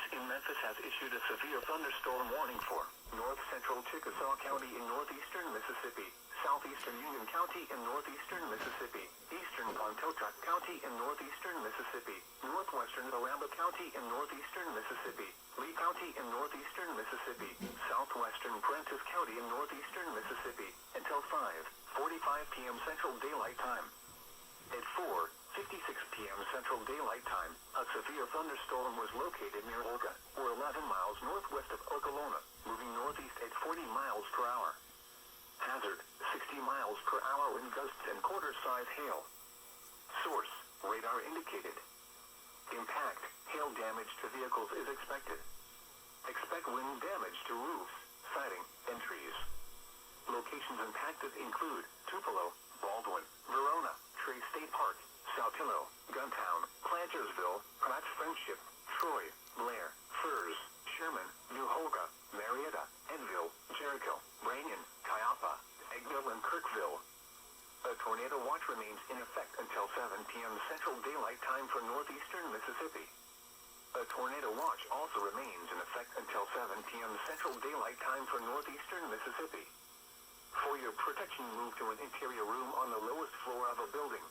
EAS in Memphis has issued a severe thunderstorm warning for north central Chickasaw County in northeastern Mississippi, southeastern Union County in northeastern Mississippi, eastern Pontotoc County in northeastern Mississippi, northwestern Aramba County in northeastern Mississippi, Lee County in northeastern Mississippi, southwestern Prentiss County in northeastern Mississippi, until 5:45 p.m. Central Daylight Time. At 4:56 p.m. Central Daylight Time, a severe thunderstorm was located near Olga, or 11 miles northwest of Okolona, moving northeast at 40 miles per hour. Hazard, 60 miles per hour wind gusts and quarter-size hail. Source, radar indicated. Impact, hail damage to vehicles is expected. Expect wind damage to roofs, siding, and trees. Locations impacted include Tupelo, Baldwin, Verona, Trey State Park, Saltillo, Guntown, Plantersville, Pratt Friendship, Troy, Blair, Furs, Sherman, New Holga, Marietta, Enville, Jericho, Branyan, Cayapa, Eggville, and Kirkville. A tornado watch remains in effect until 7 p.m. Central Daylight Time for northeastern Mississippi. A tornado watch also remains in effect until 7 p.m. Central Daylight Time for northeastern Mississippi. For your protection, move to an interior room on the lowest floor of a building.